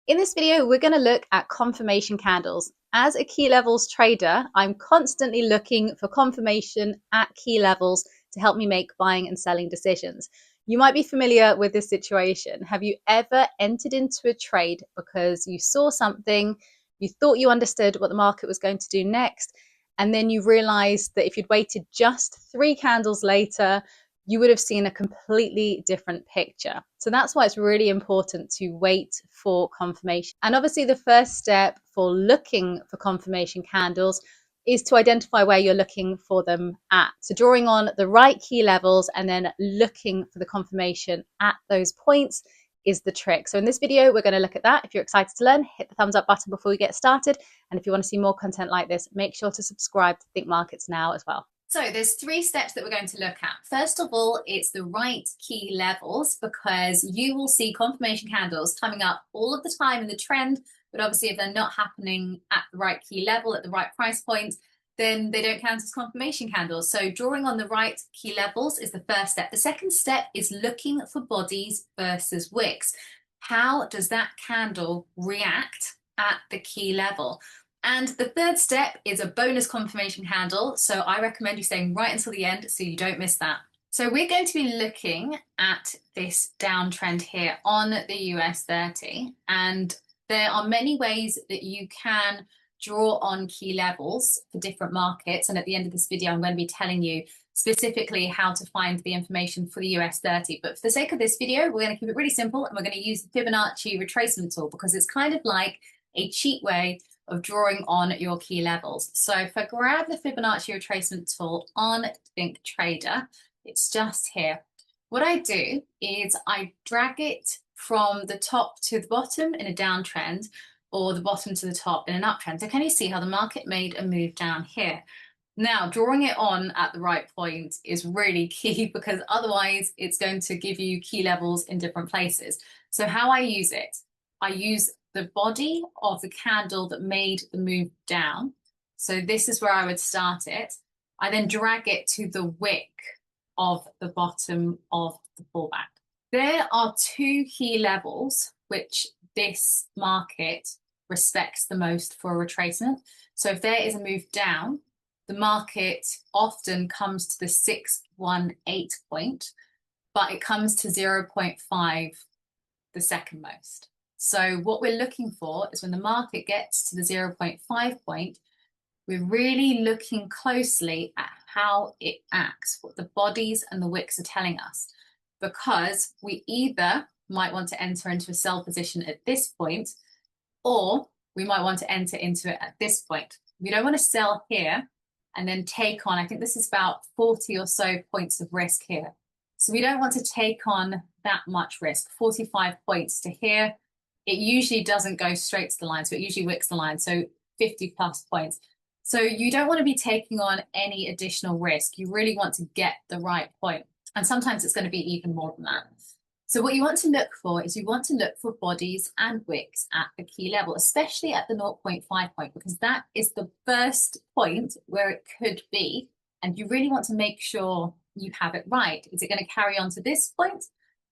In this video, we're going to look at confirmation candles. As a key levels trader, I'm constantly looking for confirmation at key levels to help me make buying and selling decisions. You might be familiar with this situation. Have you ever entered into a trade because you saw something, you thought you understood what the market was going to do next, and then you realized that if you'd waited just 3 candles later, you would have seen a completely different picture. So that's why it's really important to wait for confirmation. And obviously the first step for looking for confirmation candles is to identify where you're looking for them at. So drawing on the right key levels and then looking for the confirmation at those points is the trick. So in this video, we're going to look at that. If you're excited to learn, hit the thumbs up button before we get started. And if you want to see more content like this, make sure to subscribe to Thinkmarkets now as well. So there's 3 steps that we're going to look at. First of all, it's the right key levels, because you will see confirmation candles coming up all of the time in the trend, but obviously if they're not happening at the right key level, at the right price point, then they don't count as confirmation candles. So drawing on the right key levels is the first step. The second step is looking for bodies versus wicks. How does that candle react at the key level? And the third step is a bonus confirmation candle. So I recommend you staying right until the end so you don't miss that. So we're going to be looking at this downtrend here on the US 30. And there are many ways that you can draw on key levels for different markets. And at the end of this video, I'm going to be telling you specifically how to find the information for the US 30. But for the sake of this video, we're going to keep it really simple. And we're going to use the Fibonacci retracement tool, because it's kind of like a cheat way of drawing on your key levels. So if I grab the Fibonacci retracement tool on Think Trader, it's just here. What I do is I drag it from the top to the bottom in a downtrend, or the bottom to the top in an uptrend. So can you see how the market made a move down here? Now, drawing it on at the right point is really key, because otherwise it's going to give you key levels in different places. So how I use it, I use the body of the candle that made the move down. So this is where I would start it. I then drag it to the wick of the bottom of the pullback. There are 2 key levels which this market respects the most for a retracement. So if there is a move down, the market often comes to the 618 point, but it comes to 0.5 the second most. So what we're looking for is when the market gets to the 0.5 point, we're really looking closely at how it acts, what the bodies and the wicks are telling us, because we either might want to enter into a sell position at this point, or we might want to enter into it at this point. We don't want to sell here and then take on, I think this is about 40 or so points of risk here. So we don't want to take on that much risk, 45 points to here. It usually doesn't go straight to the line, so it usually wicks the line, so 50 plus points. So you don't want to be taking on any additional risk. You really want to get the right point. And sometimes it's going to be even more than that. So what you want to look for is you want to look for bodies and wicks at the key level, especially at the 0.5 point, because that is the first point where it could be. And you really want to make sure you have it right. Is it going to carry on to this point,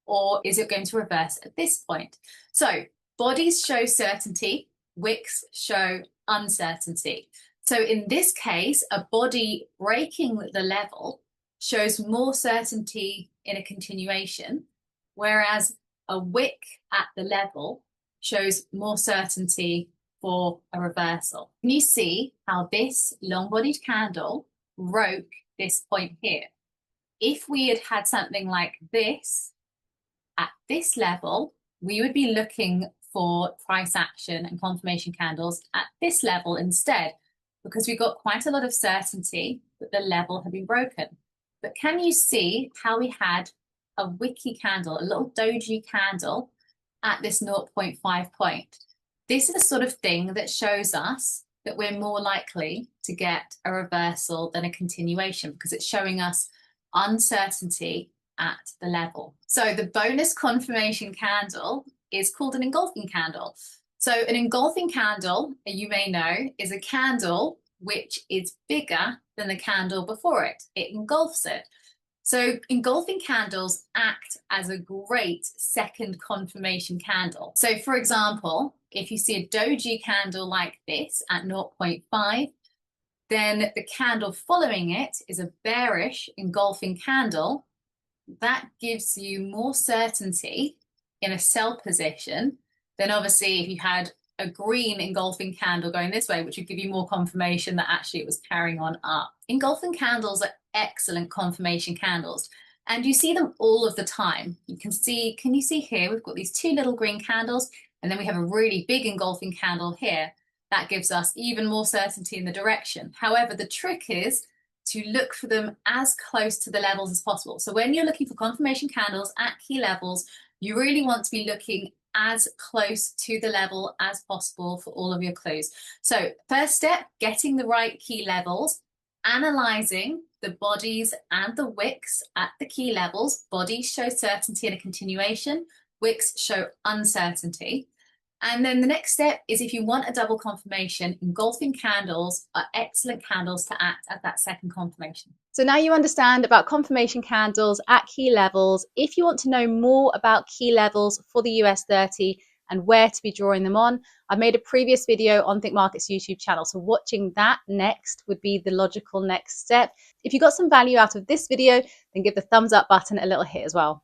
or is it going to reverse at this point? So bodies show certainty, wicks show uncertainty. So in this case, a body breaking the level shows more certainty in a continuation, whereas a wick at the level shows more certainty for a reversal. Can you see how this long-bodied candle broke this point here? If we had had something like this at this level, we would be looking for price action and confirmation candles at this level instead, because we got quite a lot of certainty that the level had been broken. But can you see how we had a wicky candle, a little doji candle at this 0.5 point? This is the sort of thing that shows us that we're more likely to get a reversal than a continuation, because it's showing us uncertainty at the level. So the bonus confirmation candle is called an engulfing candle. So an engulfing candle, you may know, is a candle which is bigger than the candle before it. It engulfs it. So engulfing candles act as a great second confirmation candle. So for example, if you see a doji candle like this at 0.5, then the candle following it is a bearish engulfing candle. That gives you more certainty in a sell position than obviously if you had a green engulfing candle going this way, which would give you more confirmation that actually it was carrying on up. Engulfing candles are excellent confirmation candles, and you see them all of the time. You can see, can you see here, we've got these two little green candles, and then we have a really big engulfing candle here. That gives us even more certainty in the direction. However, the trick is to look for them as close to the levels as possible. So when you're looking for confirmation candles at key levels, you really want to be looking as close to the level as possible for all of your clues. So first step, getting the right key levels, analysing the bodies and the wicks at the key levels. Bodies show certainty and a continuation, wicks show uncertainty. And then the next step is, if you want a double confirmation, engulfing candles are excellent candles to act at that second confirmation. So now you understand about confirmation candles at key levels. If you want to know more about key levels for the US 30 and where to be drawing them on, I've made a previous video on Thinkmarkets YouTube channel. So watching that next would be the logical next step. If you got some value out of this video, then give the thumbs up button a little hit as well.